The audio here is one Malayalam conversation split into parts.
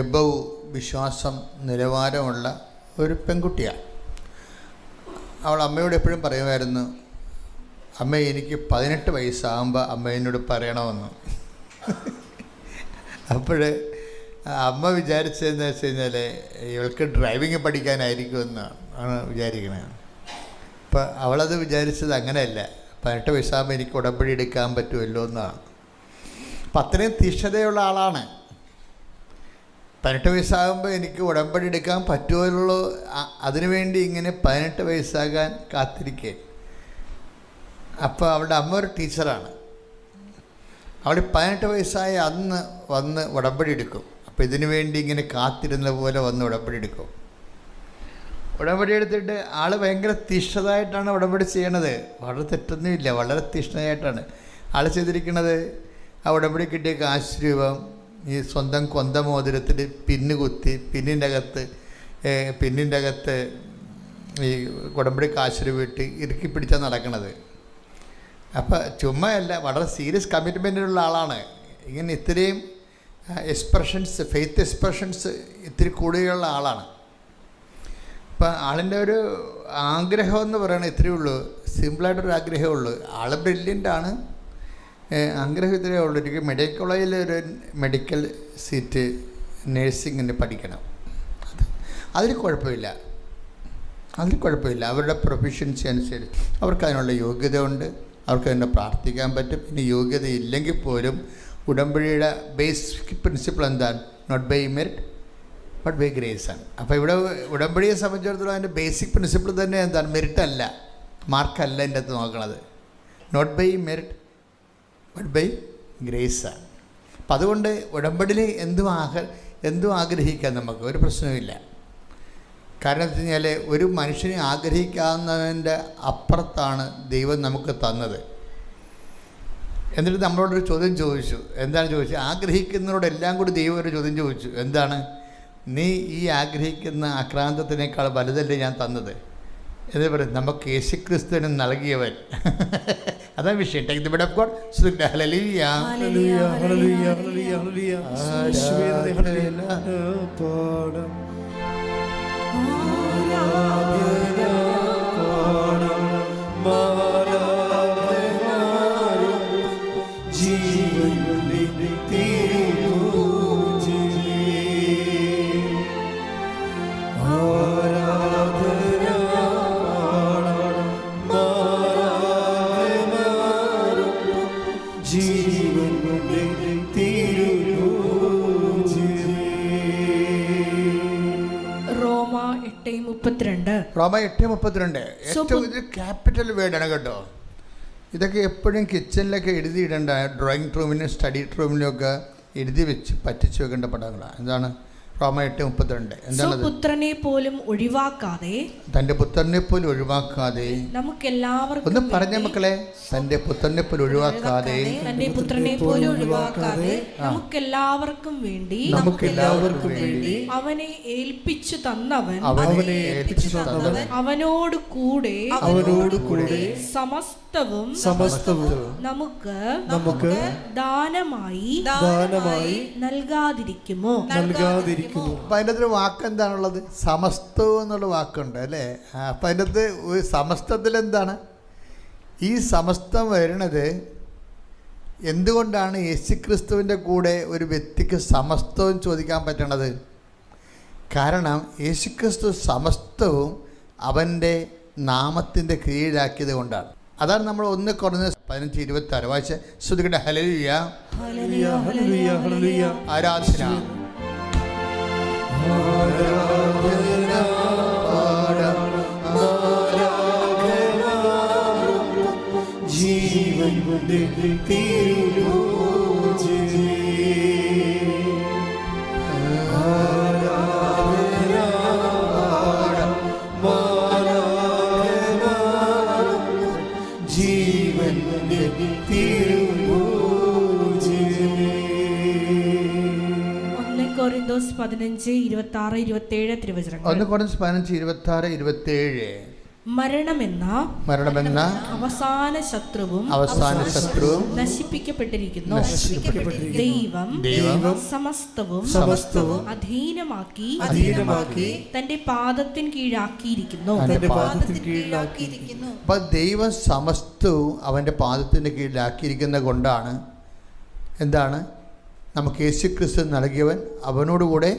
എബവ് വിശ്വാസം നിലവാരമുള്ള ഒരു പെൺകുട്ടിയാണ്. അവൾ അമ്മയോട് എപ്പോഴും പറയുമായിരുന്നു, അമ്മ എനിക്ക് 18 വയസ്സാകുമ്പോൾ അമ്മ എന്നോട് പറയണമെന്ന്. അപ്പോൾ അമ്മ വിചാരിച്ചതെന്ന് വെച്ച് കഴിഞ്ഞാൽ ഇവൾക്ക് ഡ്രൈവിങ് പഠിക്കാനായിരിക്കുമെന്നാണ് വിചാരിക്കുന്നത്. അപ്പം അവളത് വിചാരിച്ചത് അങ്ങനെയല്ല, 18 വയസ്സാകുമ്പോൾ എനിക്ക് ഉടമ്പടി എടുക്കാൻ പറ്റുമല്ലോ എന്നാണ്. അപ്പം അത്രയും തീഷ്ണതയുള്ള ആളാണ്. 18 വയസ്സാകുമ്പോൾ എനിക്ക് ഉടമ്പടി എടുക്കാൻ പറ്റുമല്ലോ, അതിനുവേണ്ടി ഇങ്ങനെ 18 വയസ്സാകാൻ കാത്തിരിക്കേ. അപ്പോൾ അവളുടെ അമ്മ ഒരു ടീച്ചറാണ്. അവൾ 18 വയസ്സായ അന്ന് വന്ന് ഉടമ്പടി എടുക്കും. അപ്പോൾ ഇതിനു വേണ്ടി ഇങ്ങനെ കാത്തിരുന്ന പോലെ വന്ന് ഉടമ്പടി എടുക്കും. ഉടമ്പടി എടുത്തിട്ട് ആൾ ഭയങ്കര തീഷ്ണതായിട്ടാണ് ഉടമ്പടി ചെയ്യണത്. വളരെ തെറ്റൊന്നുമില്ല, വളരെ തീഷ്ണതായിട്ടാണ് ആൾ ചെയ്തിരിക്കുന്നത്. ആ ഉടമ്പടി കിട്ടിയ കാശ് രൂപം ഈ സ്വന്തം കൊന്ത മോതിരത്തിൽ പിന്ന് കുത്തി പിന്നിൻ്റെ അകത്ത് ഈ ഉടമ്പടി കാശ് രൂപ ഇട്ട് ഇറുക്കി പിടിച്ചാണ് നടക്കണത്. അപ്പോൾ ചുമ്മയല്ല, വളരെ സീരിയസ് കമ്മിറ്റ്മെൻറ്റിലുള്ള ആളാണ്. ഇങ്ങനെ ഇത്രയും എക്സ്പ്രഷൻസ്, ഫെയ്ത്ത് എക്സ്പ്രഷൻസ് ഇത്തിരി കൂടുതലുള്ള ആളാണ്. അപ്പം ആളിൻ്റെ ഒരു ആഗ്രഹം എന്ന് പറയുന്നത് ഇത്രയേ ഉള്ളൂ, സിമ്പിളായിട്ടൊരു ആഗ്രഹമേ ഉള്ളൂ. ആൾ ബ്രില്യൻ്റാണ്, ആഗ്രഹം ഇത്രയേ ഉള്ളൂ. എനിക്ക് മെഡിക്കൽ കോളേജിൽ ഒരു മെഡിക്കൽ സീറ്റ് നേഴ്സിങ്ങിന് പഠിക്കണം. അതിൽ കുഴപ്പമില്ല, അവരുടെ പ്രൊഫഷൻസി അനുസരിച്ച് അവർക്ക് അതിനുള്ള യോഗ്യത ഉണ്ട്, അവർക്ക് തന്നെ പ്രാർത്ഥിക്കാൻ പറ്റും. ഇനി യോഗ്യത ഇല്ലെങ്കിൽ പോലും ഉടമ്പടിയുടെ ബേസിക് പ്രിൻസിപ്പിൾ എന്താണ്? Not by merit but by grace ആണ്. അപ്പോൾ ഇവിടെ ഉടമ്പടിയെ സംബന്ധിച്ചിടത്തോളം അതിൻ്റെ ബേസിക് പ്രിൻസിപ്പിൾ തന്നെ എന്താണ്? മെറിറ്റല്ല, മാർക്കല്ല എൻ്റെ അകത്ത് നോക്കണത്. Not by merit but by grace ആണ്. അപ്പം അതുകൊണ്ട് ഉടമ്പടിയിൽ എന്തും ആഗ്രഹിക്കാൻ നമുക്ക് ഒരു പ്രശ്നവുമില്ല. കാരണം എന്ന് വെച്ച് കഴിഞ്ഞാൽ ഒരു മനുഷ്യനെ ആഗ്രഹിക്കാവുന്നതിൻ്റെ അപ്പുറത്താണ് ദൈവം നമുക്ക് തന്നത്. എന്നിട്ട് നമ്മളോടൊരു ചോദ്യം ചോദിച്ചു. എന്താണ് ചോദിച്ചത്? ആഗ്രഹിക്കുന്നവരോടെല്ലാം കൂടി ദൈവം ഒരു ചോദ്യം ചോദിച്ചു. എന്താണ്? നീ ഈ ആഗ്രഹിക്കുന്ന ആക്രാന്തത്തിനേക്കാൾ വലുതല്ലേ ഞാൻ തന്നത് എന്ന് പറയും. നമുക്ക് യേശുക്രിസ്തുവിന് നൽകിയവൻ. അതാണ് വിഷയം. Take the word of God. Hallelujah hallelujah hallelujah hallelujah റോമ 8:32 ഏറ്റവും ഇത് ക്യാപിറ്റൽ വേർഡാണ് കേട്ടോ. ഇതൊക്കെ എപ്പോഴും കിച്ചണിലൊക്കെ എഴുതിയിടേണ്ട, ഡ്രോയിങ് റൂമിനും സ്റ്റഡി റൂമിലും എഴുതി വെച്ച് പറ്റിച്ച് വെക്കേണ്ട പടങ്ങളാണ്. എന്താണ് റോമ 8:32? എന്താണ്? പുത്രനെ പോലും ഒഴിവാക്കാതെ, തൻ്റെ പുത്രനെ പോലും ഒഴിവാക്കാതെ നമുക്കെല്ലാവർക്കും, ഒന്ന് പറഞ്ഞ മക്കളെ, തൻ്റെ പുത്രനെ പോലും ഒഴിവാക്കാതെ, തൻ്റെ പുത്രനെ പോലും ഒഴിവാക്കാതെ നമുക്കെല്ലാവർക്കും വേണ്ടി അവനെ ഏൽപ്പിച്ചു തന്നവൻ അവനോട് കൂടെ സമസ്തവും നമുക്ക് ദാനമായി നൽകാതിരിക്കുമോ? അപ്പം അതിൻ്റെ അകത്തൊരു വാക്ക് എന്താണുള്ളത്? സമസ്തവും എന്നുള്ള വാക്കുണ്ട് അല്ലേ? അപ്പം അതിൻ്റെ അകത്ത് ഒരു സമസ്തത്തിൽ എന്താണ് ഈ സമസ്തം വരുന്നത്? എന്തുകൊണ്ടാണ് യേശുക്രിസ്തുവിൻ്റെ കൂടെ ഒരു വ്യക്തിക്ക് സമസ്തവും ചോദിക്കാൻ പറ്റണത്? കാരണം യേശുക്രിസ്തു സമസ്തവും അവൻ്റെ നാമത്തിൻ്റെ കീഴിലാക്കിയത് കൊണ്ടാണ്. അതാണ് നമ്മൾ 1 Corinthians 15:26 വായിച്ച ശ്രുതികട്ടെ. ഹല്ലേലൂയ ആരാധന ജീവൻ Corinthians 15:26-27 തിരുവചനങ്ങൾ. 1 Corinthians 15:26-27 മരണമെന്ന അവസാന ശത്രുവും നശിപ്പിക്കപ്പെട്ടിരിക്കുന്നു. ദൈവം സമസ്തവും അധീനമാക്കി തന്റെ പാദത്തിൻ കീഴാക്കിയിരിക്കുന്നു. അപ്പൊ ദൈവം സമസ്തവും അവൻ്റെ പാദത്തിൻ്റെ കീഴിലാക്കിയിരിക്കുന്ന കൊണ്ടാണ് എന്താണ് നമുക്ക് യേശുക്രിസ്തു നൽകിയവൻ അവനോടുകൂടെ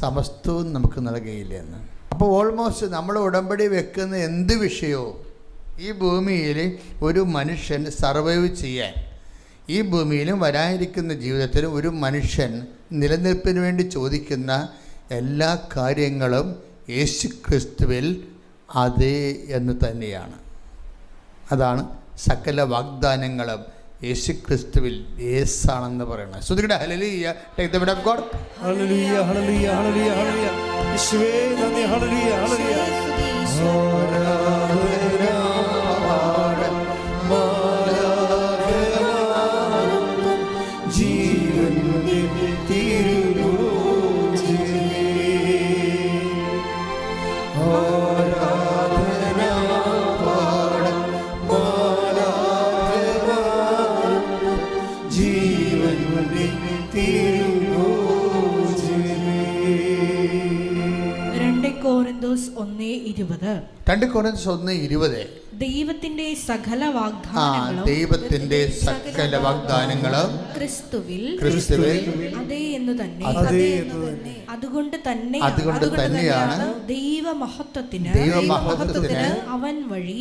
സമസ്തവും നമുക്ക് നൽകുകയില്ല എന്ന്. അപ്പോൾ ഓൾമോസ്റ്റ് നമ്മൾ ഉടമ്പടി വെക്കുന്ന എന്ത് വിഷയവും ഈ ഭൂമിയിൽ ഒരു മനുഷ്യൻ സർവൈവ് ചെയ്യാൻ, ഈ ഭൂമിയിലും വരാനിരിക്കുന്ന ജീവിതത്തിലും ഒരു മനുഷ്യൻ നിലനിൽപ്പിന് വേണ്ടി ചോദിക്കുന്ന എല്ലാ കാര്യങ്ങളും യേശുക്രിസ്തുവിൽ അതേ എന്ന് തന്നെയാണ്. അതാണ് സകല വാഗ്ദാനങ്ങളും യേശുക്രിസ്തുവിൽ യേസാണെന്ന് പറയുന്നത്. ശ്രുതികട hallelujah. Take the word of God. Hallelujah hallelujah hallelujah hallelujah. യേശുവേ നന്ദി. Hallelujah hallelujah. കൊരിന്ത്യസ് 1:20 ദൈവത്തിന്റെ സകല വാഗ്ദാനങ്ങളും ക്രിസ്തുവിൽ അതേ എന്ന് തന്നെ. അതുകൊണ്ട് തന്നെയാണ് ദൈവമഹത്വത്തിന് അവൻ വഴി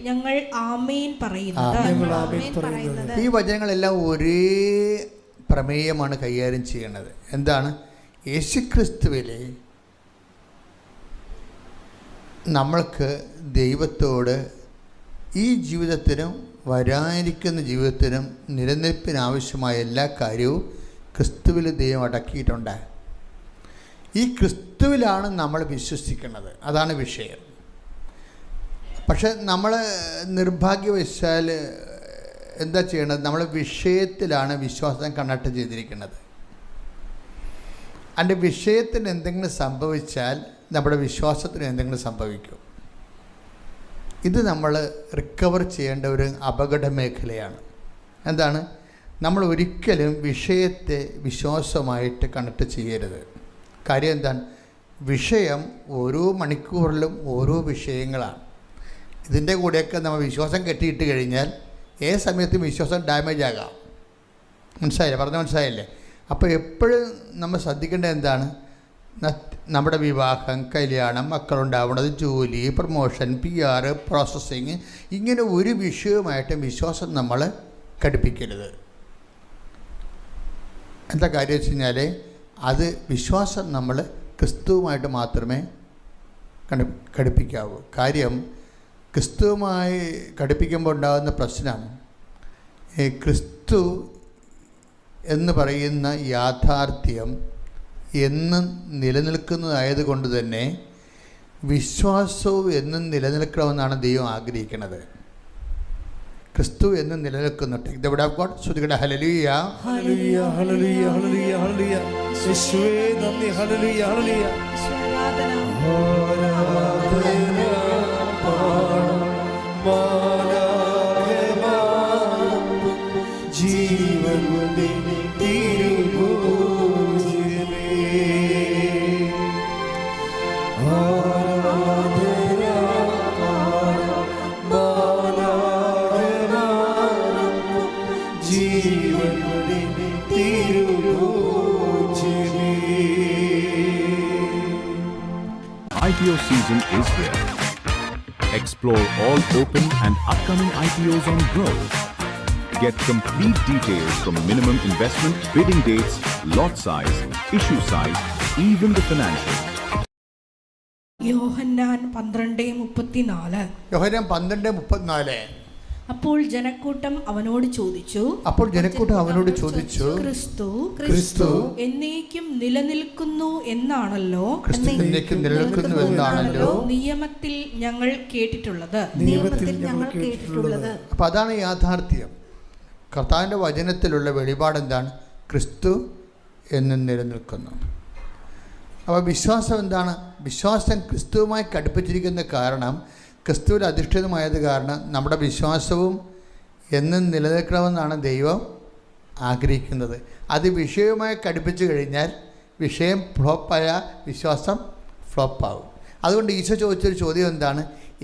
ഞങ്ങൾ ആമേൻ പറയുന്നത്. ഈ വചനങ്ങളെല്ലാം ഒരേ പ്രമേയമാണ് കൈകാര്യം ചെയ്യുന്നത്. എന്താണ്? യേശുക്രിസ്തുവിലെ നമ്മൾക്ക് ദൈവത്തോട് ഈ ജീവിതത്തിനും വരാനിരിക്കുന്ന ജീവിതത്തിനും നിലനിൽപ്പിനാവശ്യമായ എല്ലാ കാര്യവും ക്രിസ്തുവിൽ ദൈവം അടക്കിയിട്ടുണ്ട്. ഈ ക്രിസ്തുവിലാണ് നമ്മൾ വിശ്വസിക്കുന്നത്. അതാണ് വിഷയം. പക്ഷെ നമ്മൾ നിർഭാഗ്യവശാൽ എന്താ ചെയ്യണത്? നമ്മൾ വിഷയത്തിലാണ് വിശ്വാസം കണക്ട് ചെയ്തിരിക്കുന്നത്. അതിൻ്റെ വിഷയത്തിന് എന്തെങ്കിലും സംഭവിച്ചാൽ നമ്മുടെ വിശ്വാസത്തിന് എന്തെങ്കിലും സംഭവിക്കും. ഇത് നമ്മൾ റിക്കവർ ചെയ്യേണ്ട ഒരു അപകട മേഖലയാണ്. എന്താണ്? നമ്മൾ ഒരിക്കലും വിഷയത്തെ വിശ്വാസമായിട്ട് കണക്ട് ചെയ്യരുത്. കാര്യം എന്താണ്? വിഷയം ഓരോ മണിക്കൂറിലും ഓരോ വിഷയങ്ങളാണ്. ഇതിൻ്റെ കൂടെയൊക്കെ നമ്മൾ വിശ്വാസം കെട്ടിയിട്ട് കഴിഞ്ഞാൽ ഏത് സമയത്തും വിശ്വാസം ഡാമേജ് ആകാം. മനസ്സിലായില്ലേ? മനസ്സിലായില്ലേ? അപ്പോൾ എപ്പോഴും നമ്മൾ ശ്രദ്ധിക്കേണ്ടത് എന്താണ്? നമ്മുടെ വിവാഹം, കല്യാണം, മക്കളുണ്ടാവുന്നത്, ജോലി, പ്രൊമോഷൻ, PR, പ്രോസസ്സിങ്, ഇങ്ങനെ ഒരു വിഷയവുമായിട്ട് വിശ്വാസം നമ്മൾ ഘടിപ്പിക്കരുത്. എന്താ കാര്യം വെച്ച് കഴിഞ്ഞാൽ അത് വിശ്വാസം നമ്മൾ ക്രിസ്തുവുമായിട്ട് മാത്രമേ ഘടിപ്പിക്കാവൂ. കാര്യം ക്രിസ്തുവുമായി ഘടിപ്പിക്കുമ്പോൾ ഉണ്ടാകുന്ന പ്രശ്നം, ക്രിസ്തു എന്ന് പറയുന്ന യാഥാർത്ഥ്യം എന്നും നിലനിൽക്കുന്നതായതുകൊണ്ട് തന്നെ വിശ്വാസവും എന്നും നിലനിൽക്കണമെന്നാണ് ദൈവം ആഗ്രഹിക്കുന്നത്. ക്രിസ്തു എന്നും നിലനിൽക്കുന്നു. Take the word of God. ശ്രുതികട hallelujah hallelujah hallelujah hallelujah hallelujah. യേശുവേ നന്ദി. Hallelujah hallelujah. IPO season is here. Explore all open and upcoming IPOs on Grow. Get complete details from minimum investment, bidding dates, lot size, issue size, even the financials. യോഹന്നാൻ 12:34. അപ്പോൾ ജനക്കൂട്ടം അവനോട് ചോദിച്ചു, ക്രിസ്തു എന്നേക്കും നിലനിൽക്കുന്നു എന്നാണല്ലോ നിയമത്തിൽ ഞങ്ങൾ കേട്ടിട്ടുള്ളത്. അപ്പോൾ അതാണ് യാഥാർത്ഥ്യം. കർത്താവിൻ്റെ വചനത്തിലുള്ള വെളിപാട് എന്താണ്? ക്രിസ്തു എന്നും നിലനിൽക്കുന്നു. അപ്പോൾ വിശ്വാസം എന്താണ്? വിശ്വാസം ക്രിസ്തുവുമായി ഘടിപ്പിച്ചിരിക്കുന്ന കാരണം, ക്രിസ്തുവിൽ അധിഷ്ഠിതമായത് കാരണം നമ്മുടെ വിശ്വാസവും എന്നും നിലനിൽക്കണമെന്നാണ് ദൈവം ആഗ്രഹിക്കുന്നത്. അത് വിഷയവുമായി ഘടിപ്പിച്ചു കഴിഞ്ഞാൽ വിഷയം ഫ്ലോപ്പായ വിശ്വാസം ഫ്ലോപ്പാകും. അതുകൊണ്ട് ഈശോ ചോദിച്ചൊരു ചോദ്യം എന്താണ്?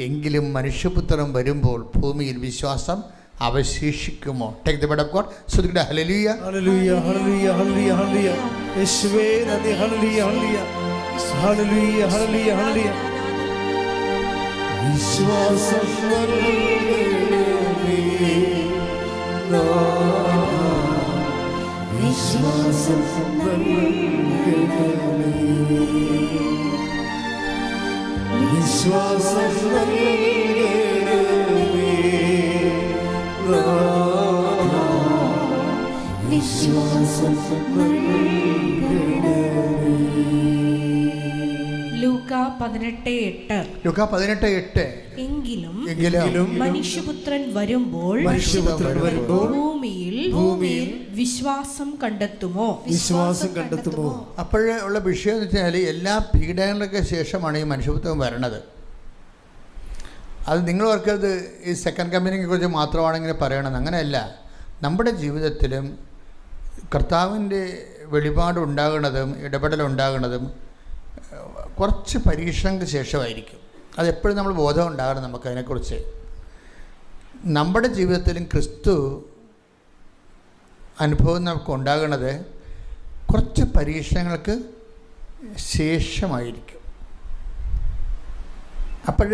എങ്കിലും മനുഷ്യപുത്രൻ വരുമ്പോൾ ഭൂമിയിൽ വിശ്വാസം അവശേഷിക്കുമോ? Take the word of God. ശ്രദ്ധിക്കട്ടെ. Hallelujah, hallelujah, hallelujah, hallelujah, hallelujah. യേശുവേ നന്ദി. Hallelujah, hallelujah, hallelujah, hallelujah, hallelujah. വിശ്വാസം നൽകണമേ നാഥാ, വിശ്വാസം നൽകണമേ, വിശ്വാസം നൽകണമേ നാഥാ, വിശ്വാസം നൽകണമേ. ലൂക്ക 18:8. ലൂക്ക 18:8. എങ്കിലും എങ്കിലും മനുഷ്യപുത്രൻ വരുമ്പോൾ ഭൂമിയിൽ വിശ്വാസം കണ്ടെത്തുമോ? അപ്പോഴേ ഉള്ള വിഷയം എന്ന് വെച്ചാൽ എല്ലാ പീഡനങ്ങൾക്ക് ശേഷമാണ് ഈ മനുഷ്യപുത്രൻ വരണത്. അത് നിങ്ങൾ ഓർക്കരുത് ഈ സെക്കൻഡ് കമ്മിങ്ങിനെ കുറിച്ച് മാത്രമാണ് ഇങ്ങനെ പറയണത്. അങ്ങനെയല്ല. നമ്മുടെ ജീവിതത്തിലും കർത്താവിൻ്റെ വെളിപാടുണ്ടാകുന്നതും ഇടപെടലുണ്ടാകുന്നതും കുറച്ച് പരീക്ഷണങ്ങൾക്ക് ശേഷമായിരിക്കും. അതെപ്പോഴും നമ്മൾ ബോധം ഉണ്ടാകണം നമുക്കതിനെക്കുറിച്ച്. നമ്മുടെ ജീവിതത്തിലും ക്രിസ്തു അനുഭവം നമുക്ക് ഉണ്ടാകുന്നത് കുറച്ച് പരീക്ഷണങ്ങൾക്ക് ശേഷമായിരിക്കും. അപ്പോൾ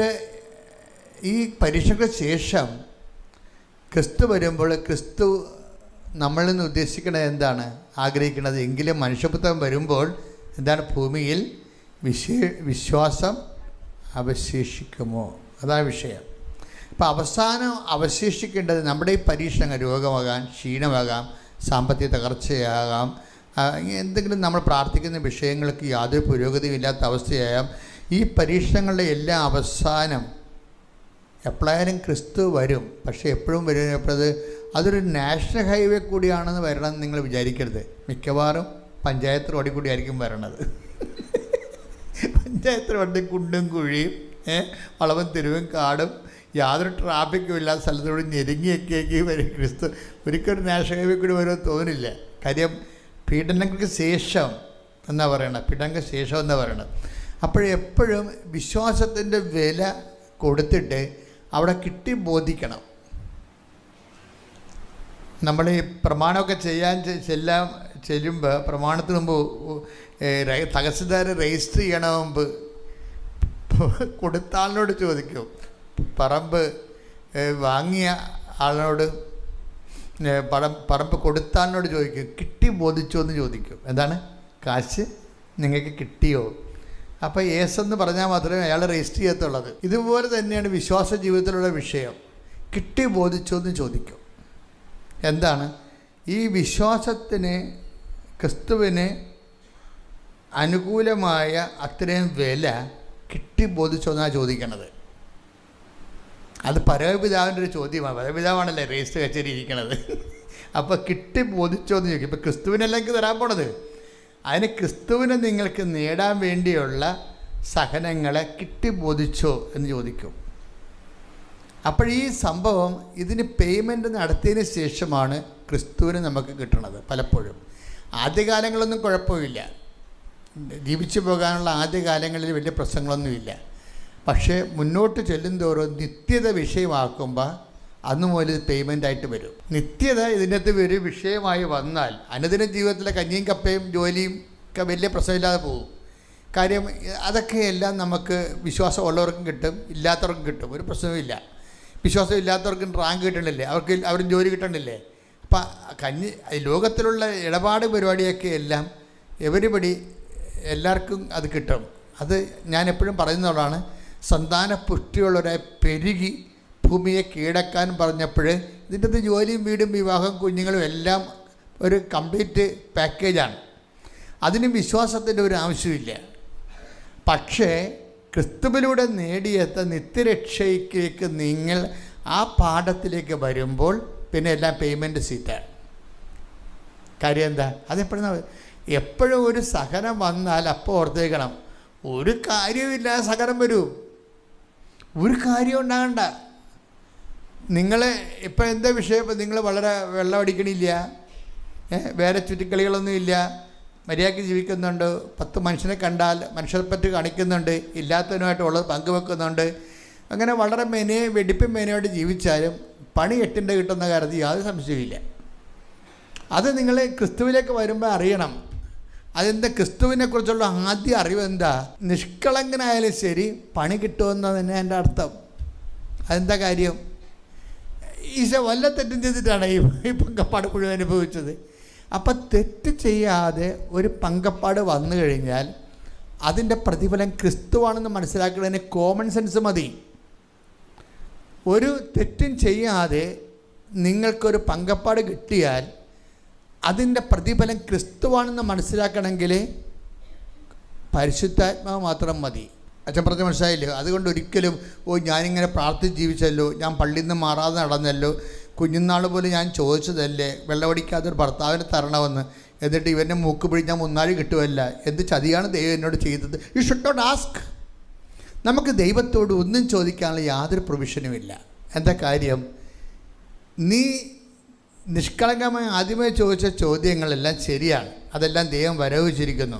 ഈ പരീക്ഷയ്ക്ക് ശേഷം ക്രിസ്തു വരുമ്പോൾ ക്രിസ്തു നമ്മളിൽ നിന്ന് ഉദ്ദേശിക്കുന്നത് എന്താണ്? ആഗ്രഹിക്കുന്നത് എങ്കിലും മനുഷ്യപുത്രൻ വരുമ്പോൾ എന്താണ്? ഭൂമിയിൽ വിശ്വാസം അവശേഷിക്കുമോ? അതാണ് വിഷയം. അപ്പോൾ അവസാനം അവശേഷിക്കേണ്ടത് നമ്മുടെ ഈ പരീക്ഷണങ്ങൾ രോഗമാകാം, ക്ഷീണമാകാം, സാമ്പത്തിക തകർച്ചയാകാം, എന്തെങ്കിലും നമ്മൾ പ്രാർത്ഥിക്കുന്ന വിഷയങ്ങൾക്ക് യാതൊരു പുരോഗതിയും ഇല്ലാത്ത അവസ്ഥയാകാം. ഈ പരീക്ഷണങ്ങളുടെ എല്ലാ അവസാനം എപ്പോഴായാലും ക്രിസ്തു വരും. പക്ഷേ എപ്പോഴും വരുന്നത് അതൊരു നാഷണൽ ഹൈവേ കൂടിയാണെന്ന് വരണമെന്ന് നിങ്ങൾ വിചാരിക്കരുത്. മിക്കവാറും പഞ്ചായത്ത് റോഡിൽ കൂടിയായിരിക്കും വരണത്. പഞ്ചായത്ത് റോഡിൽ കുണ്ടും കുഴിയും വളവും തെരുവും കാടും യാതൊരു ട്രാഫിക്കും ഇല്ലാത്ത സ്ഥലത്തോട് ഞെരുങ്ങിയൊക്കെ വരും ക്രിസ്തു. ഒരിക്കലും നാഷണൽ ഹൈവേ കൂടി വരുമെന്ന് തോന്നില്ല. കാര്യം പീഡനങ്ങൾക്ക് ശേഷം എന്നാ പറയണത്, പീഡനങ്ങൾക്ക് ശേഷം എന്നാ പറയണത്. അപ്പോഴെപ്പോഴും വിശ്വാസത്തിൻ്റെ വില കൊടുത്തിട്ട് അവിടെ കിട്ടി ബോധിക്കണം. നമ്മൾ ഈ പ്രമാണമൊക്കെ ചെല്ലുമ്പോൾ പ്രമാണത്തിന് മുമ്പ് തഹസിൽദാർ രജിസ്റ്റർ ചെയ്യണ മുമ്പ് കൊടുത്താളിനോട് ചോദിക്കും, പറമ്പ് വാങ്ങിയ ആളിനോട് പറമ്പ് കൊടുത്താളിനോട് ചോദിക്കും, കിട്ടി ബോധിച്ചോ എന്ന് ചോദിക്കും. എന്താണ്? കാശ് നിങ്ങൾക്ക് കിട്ടിയോ? അപ്പോൾ എന്ന് പറഞ്ഞാൽ മാത്രമേ അയാൾ രജിസ്റ്റർ ചെയ്യത്തുള്ളത്. ഇതുപോലെ തന്നെയാണ് വിശ്വാസ ജീവിതത്തിലുള്ള വിഷയം. കിട്ടി ബോധിച്ചോ എന്ന് ചോദിക്കും. എന്താണ്? ഈ വിശ്വാസത്തിന് ക്രിസ്തുവിന് അനുകൂലമായ അത്രയും വില കിട്ടി ബോധിച്ചോ എന്നാണ് ചോദിക്കണത്. അത് പരമപിതാവിൻ്റെ ഒരു ചോദ്യമാണ്. പരമപിതാവാണല്ലേ രജിസ്റ്റർ കച്ചേരി ഇരിക്കണത്. അപ്പോൾ കിട്ടി ബോധിച്ചോ എന്ന് ചോദിക്കും. ഇപ്പോൾ ക്രിസ്തുവിനല്ല എനിക്ക് തരാൻ പോണത്. അതിന് ക്രിസ്തുവിനെ നിങ്ങൾക്ക് നേടാൻ വേണ്ടിയുള്ള സഹനങ്ങളെ കിട്ടി ബോധിച്ചോ എന്ന് ചോദിക്കും. അപ്പോൾ ഈ സംഭവം ഇതിന് പേയ്മെൻറ്റ് നടത്തിയതിന് ശേഷമാണ് ക്രിസ്തുവിന് നമുക്ക് കിട്ടണത്. പലപ്പോഴും ആദ്യകാലങ്ങളൊന്നും കുഴപ്പമില്ല, ജീവിച്ചു പോകാനുള്ള ആദ്യകാലങ്ങളിൽ വലിയ പ്രശ്നങ്ങളൊന്നുമില്ല. പക്ഷേ മുന്നോട്ട് ചെല്ലുന്തോറും നിത്യത വിഷയമാക്കുമ്പോൾ അന്ന് മുതൽ പേയ്മെൻ്റായിട്ട് വരും. നിത്യത ഇതിനകത്ത് ഒരു വിഷയമായി വന്നാൽ അനുദിന ജീവിതത്തിലെ കഞ്ഞിയും കപ്പയും ജോലിയും ഒക്കെ വലിയ പ്രശ്നമില്ലാതെ പോകും. കാര്യം അതൊക്കെ എല്ലാം നമുക്ക് വിശ്വാസം ഉള്ളവർക്കും കിട്ടും, ഇല്ലാത്തവർക്കും കിട്ടും, ഒരു പ്രശ്നവുമില്ല. വിശ്വാസം ഇല്ലാത്തവർക്കും റാങ്ക് കിട്ടണില്ലേ, അവരും ജോലി കിട്ടണില്ലേ. അപ്പം ലോകത്തിലുള്ള ഇടപാട് പരിപാടിയൊക്കെ എല്ലാം എവരിബഡി എല്ലാവർക്കും അത് കിട്ടും. അത് ഞാൻ എപ്പോഴും പറയുന്നതാണ്. സന്താന പുഷ്ടിയുള്ളവരെ പെരുകി ഭൂമിയെ കീഴടക്കാൻ പറഞ്ഞപ്പോൾ ഇതിൻ്റെ അത് ജോലിയും വീടും വിവാഹം കുഞ്ഞുങ്ങളും എല്ലാം ഒരു കംപ്ലീറ്റ് പാക്കേജാണ്. അതിന് വിശ്വാസത്തിൻ്റെ ഒരു ആവശ്യമില്ല. പക്ഷേ ക്രിസ്തുവിലൂടെ നേടിയെത്ത നിത്യരക്ഷയ്ക്ക് നിങ്ങൾ ആ പാഠത്തിലേക്ക് വരുമ്പോൾ പിന്നെ എല്ലാം പേയ്മെൻറ്റ് സീറ്റാണ്. കാര്യം എന്താ? അതെപ്പോഴാണ് എപ്പോഴും ഒരു സഹനം വന്നാൽ അപ്പോൾ ഓർത്തേക്കണം, ഒരു കാര്യമില്ല സഹനം വരൂ, ഒരു കാര്യം ഉണ്ടാകണ്ട. നിങ്ങൾ ഇപ്പം എന്താ വിഷയം? ഇപ്പം നിങ്ങൾ വളരെ വെള്ളം അടിക്കണില്ല, വേറെ ചുറ്റിക്കളികളൊന്നുമില്ല, മര്യാദയ്ക്ക് ജീവിക്കുന്നുണ്ട്, 10 മനുഷ്യനെ കണ്ടാൽ മനുഷ്യർപ്പറ്റ് കാണിക്കുന്നുണ്ട്, ഇല്ലാത്തവനുമായിട്ട് ഉള്ളത് പങ്കുവെക്കുന്നുണ്ട്, അങ്ങനെ വളരെ വെടിപ്പും മേനയോട്ട് ജീവിച്ചാലും പണി 8 കിട്ടുന്ന കാര്യത്തിൽ യാതൊരു സംശയമില്ല. അത് നിങ്ങൾ ക്രിസ്തുവിലേക്ക് വരുമ്പോൾ അറിയണം. അതെന്താ? ക്രിസ്തുവിനെക്കുറിച്ചുള്ള ആദ്യ അറിവ് എന്താ? നിഷ്കളങ്കനായാലും ശരി പണി കിട്ടുമെന്ന് തന്നെ എൻ്റെ അർത്ഥം. അതെന്താ കാര്യം? ഈശോ വല്ല തെറ്റും ചെയ്തിട്ടാണ് ഈ പങ്കപ്പാട് മുഴുവൻ അനുഭവിച്ചത്. അപ്പം തെറ്റ് ചെയ്യാതെ ഒരു പങ്കപ്പാട് വന്നു കഴിഞ്ഞാൽ അതിൻ്റെ പ്രതിഫലം ക്രിസ്തുവാണെന്ന് മനസ്സിലാക്കുന്നതിന് കോമൺ സെൻസ് മതി. ഒരു തെറ്റും ചെയ്യാതെ നിങ്ങൾക്കൊരു പങ്കപ്പാട് കിട്ടിയാൽ അതിൻ്റെ പ്രതിഫലം ക്രിസ്തുവാണെന്ന് മനസ്സിലാക്കണമെങ്കിൽ പരിശുദ്ധാത്മാവ് മാത്രം മതി. അച്ഛൻ പറഞ്ഞ മനസ്സിലായില്ലോ? അതുകൊണ്ട് ഒരിക്കലും ഞാനിങ്ങനെ പ്രാർത്ഥിച്ച് ജീവിച്ചല്ലോ, ഞാൻ പള്ളിയിൽ നിന്ന് മാറാതെ നടന്നല്ലോ, കുഞ്ഞുനാൾ പോലും ഞാൻ ചോദിച്ചതല്ലേ വെള്ളമടിക്കാത്തൊരു ഭർത്താവിനെ തരണമെന്ന്, എന്നിട്ട് ഇവൻ്റെ മൂക്ക് പിടി ഞാൻ മുന്നാഴി കിട്ടുമല്ല, എന്ത് ചതിയാണ് ദൈവം എന്നോട് ചെയ്തത്? You should not ask. നമുക്ക് ദൈവത്തോട് ഒന്നും ചോദിക്കാനുള്ള യാതൊരു പ്രൊവിഷനുമില്ല. എന്താ കാര്യം? നീ നിഷ്കളങ്കമായി ആദ്യമേ ചോദിച്ച ചോദ്യങ്ങളെല്ലാം ശരിയാണ്, അതെല്ലാം ദൈവം വരവിച്ചിരിക്കുന്നു.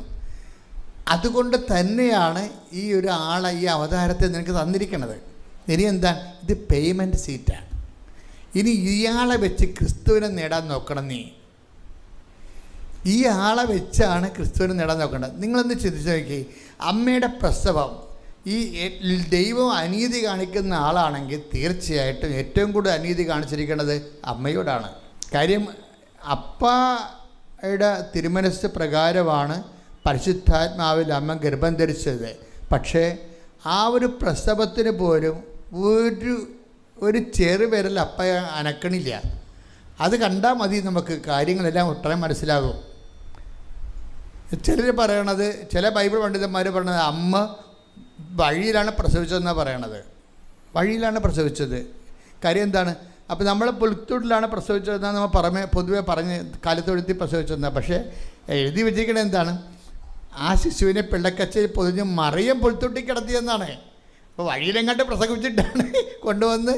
അതുകൊണ്ട് തന്നെയാണ് ഈ ഒരു ആളെ ഈ അവതാരത്തെ നിനക്ക് തന്നിരിക്കുന്നത്. ഇനി എന്താണ്? ഇത് പേയ്മെൻറ്റ് സീറ്റാണ്. ഇനി ഇയാളെ വെച്ച് ക്രിസ്തുവിനെ നേടാൻ നോക്കണം. നീ ഈ ആളെ വെച്ചാണ് ക്രിസ്തുവിനെ നേടാൻ നോക്കേണ്ടത്. നിങ്ങളൊന്ന് ചിന്തിച്ച് നോക്കി, അമ്മയുടെ പ്രസവം ഈ ദൈവം അനീതി കാണിക്കുന്ന ആളാണെങ്കിൽ തീർച്ചയായിട്ടും ഏറ്റവും കൂടുതൽ അനീതി കാണിച്ചിരിക്കുന്നത് അമ്മയോടാണ്. കാര്യം അപ്പയുടെ തിരുമനസ് പ്രകാരമാണ് പരിശുദ്ധാത്മാവിൽ അമ്മ ഗർഭം ധരിച്ചത്. പക്ഷേ ആ ഒരു പ്രസവത്തിന് പോലും ഒരു ചെറുവിരൽ അപ്പ അനക്കണില്ല. അത് കണ്ടാൽ മതി നമുക്ക് കാര്യങ്ങളെല്ലാം ഒട്ടനെ മനസ്സിലാകും. ചിലർ പറയണത്, ചില ബൈബിൾ പണ്ഡിതന്മാർ പറയണത് അമ്മ വഴിയിലാണ് പ്രസവിച്ചതെന്നാണ് പറയണത്. വഴിയിലാണ് പ്രസവിച്ചത്. കാര്യം എന്താണ്? അപ്പോൾ നമ്മൾ പുൽത്തൊട്ടിലാണ് പ്രസവിച്ചതെന്നാണ് നമ്മൾ പൊതുവെ പറഞ്ഞ് കാലത്തൊഴുത്തി പ്രസവിച്ചതെന്നാണ്. പക്ഷേ എഴുതി വെച്ചിരിക്കണത് എന്താണ്? ആ ശിശുവിനെ പിള്ളക്കച്ചയിൽ പൊതിഞ്ഞ് മറിയം പുൽത്തൊട്ടി കിടത്തിയെന്നാണ്. അപ്പോൾ വഴിയിലെങ്ങാണ്ട് പ്രസവിച്ചിട്ടാണ് കൊണ്ടുവന്ന്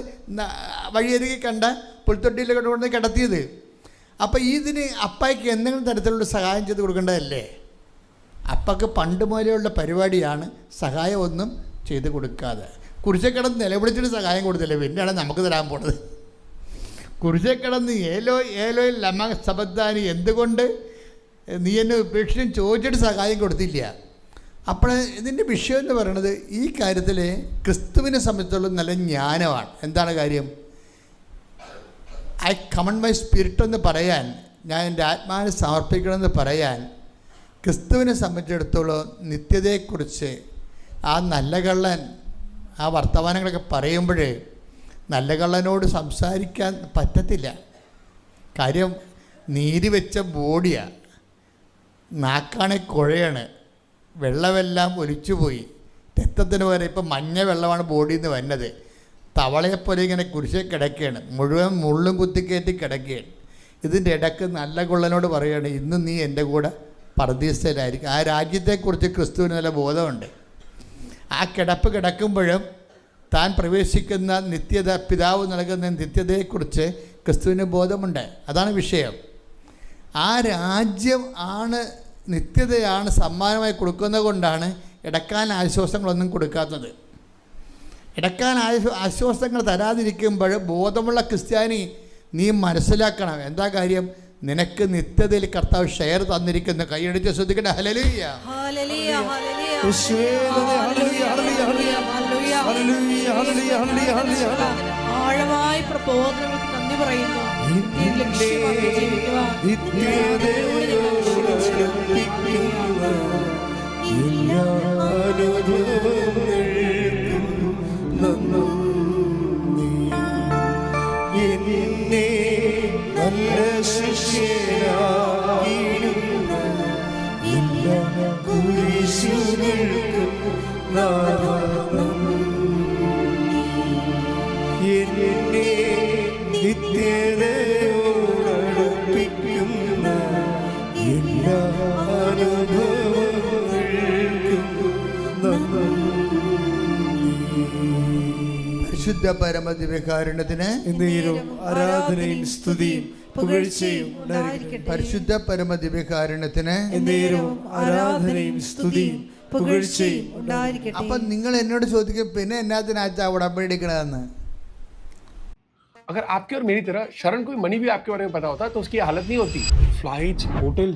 വഴിയരികെ കണ്ട പുൽത്തൊട്ടിയിൽ കൊണ്ടുവന്ന് കിടത്തിയത്. അപ്പോൾ ഇതിന് അപ്പായ്ക്ക് എന്തെങ്കിലും തരത്തിലുള്ള സഹായം ചെയ്ത് കൊടുക്കേണ്ടതല്ലേ? അപ്പക്ക് പണ്ട് മുതലുള്ള പരിപാടിയാണ് സഹായം ഒന്നും ചെയ്ത് കൊടുക്കാതെ. കുരിശെ കിടന്ന് നിലവിളിച്ചിട്ട് സഹായം കൊടുത്തില്ലേ, പിന്നെയാണ് നമുക്ക് തരാൻ പോണത്. കുരിശെ കിടന്ന് ഏലോയിൽ ലമ സബദ്ധാനി എന്തുകൊണ്ട് നീ എന്നെ ഉപേക്ഷിച്ചും ചോദിച്ചിട്ട് സഹായം കൊടുത്തില്ല. അപ്പോൾ ഇതിൻ്റെ വിഷയം എന്ന് പറയുന്നത് ഈ കാര്യത്തിൽ ക്രിസ്തുവിനെ സംബന്ധിച്ചുള്ള നല്ല ജ്ഞാനമാണ്. എന്താണ് കാര്യം? ഐ കമൺ മൈ സ്പിരിറ്റ് എന്ന് പറയാൻ, ഞാൻ എൻ്റെ ആത്മാവിനെ സമർപ്പിക്കണമെന്ന് പറയാൻ, ക്രിസ്തുവിനെ സംബന്ധിച്ചിടത്തോളം നിത്യതയെക്കുറിച്ച് ആ നല്ല കള്ളൻ ആ വർത്തമാനങ്ങളൊക്കെ പറയുമ്പോഴേ നല്ല കള്ളനോട് സംസാരിക്കാൻ പറ്റത്തില്ല. കാര്യം നീര് വെച്ച ബോഡിയാണ്, നാക്കാണെ കുഴയാണ്, വെള്ളമെല്ലാം ഒലിച്ചുപോയി, രക്തത്തിന് വരെ ഇപ്പം മഞ്ഞ വെള്ളമാണ് ബോഡിയിൽ നിന്ന് വരുന്നത്. തവളയെപ്പോലെ ഇങ്ങനെ കുരിശെ കിടക്കുകയാണ്, മുഴുവൻ മുള്ളും കുത്തിക്കയറ്റി കിടക്കുകയാണ്. ഇതിൻ്റെ ഇടയ്ക്ക് നല്ല കൊള്ളനോട് പറയുകയാണ്, ഇന്ന് നീ എൻ്റെ കൂടെ പർദീസയിലായിരിക്കും. ആ രാജ്യത്തെക്കുറിച്ച് ക്രിസ്തുവിന് നല്ല ബോധമുണ്ട്. ആ കിടപ്പ് കിടക്കുമ്പോഴും താൻ പ്രവേശിക്കുന്ന നിത്യത, പിതാവ് നൽകുന്ന നിത്യതയെക്കുറിച്ച് ക്രിസ്തുവിന് ബോധമുണ്ട്. അതാണ് വിഷയം. ആ രാജ്യം ആണ്, നിത്യതയാണ് സമ്മാനമായി കൊടുക്കുന്നത് കൊണ്ടാണ് ഇടക്കാല ആശ്വാസങ്ങളൊന്നും കൊടുക്കാത്തത്. ഇടക്കാല ആശ്വാസങ്ങൾ തരാതിരിക്കുമ്പോൾ ബോധമുള്ള ക്രിസ്ത്യാനി നീ മനസ്സിലാക്കണം. എന്താ കാര്യം? നിനക്ക് നിത്യതയിൽ കർത്താവ് ഷെയർ തന്നിരിക്കുന്ന. കൈയടിച്ച് ശ്രദ്ധിക്കട്ടെ. ഹല്ലേലൂയ, ഹല്ലേലൂയ, ഹല്ലേലൂയ, ആഴമായ പ്രബോധനങ്ങൾക്ക് നന്ദി പറയുന്നു. ലക്ഷ്യമാക്കി ജീവിക്കുവാൻ എന്നെ നല്ല ശിഷ്യനാക്കിയിടുന്ന എല്ലാ കുരിശുകൾക്കും എന്നെ നിത്യതയോടടുപ്പിക്കുന്ന എല്ലാ പരിശുദ്ധ പരമദിവ്യകാരുണ്യത്തിന് എന്നേരും ആരാധനയും സ്തുതിയും പുകഴ്ചയും ഉണ്ടായിരിക്കട്ടെ. പരിശുദ്ധ പരമദിവ്യകാരുണ്യത്തിന് എന്നേരും ആരാധനയും സ്തുതിയും പുകഴ്ചയും ഉണ്ടായിരിക്കട്ടെ. അപ്പൊ നിങ്ങൾ എന്നോട് ചോദിക്കും, പിന്നെ എന്നാത്തിനാച്ചാ ഉടമ്പടി എടുക്കണതെന്ന്. अगर आपके और मेरी तरह शरण कोई मनी भी आपके बारे में पता होता तो उसकी हालत नहीं होती. फ्लाइट्स, होटल, ये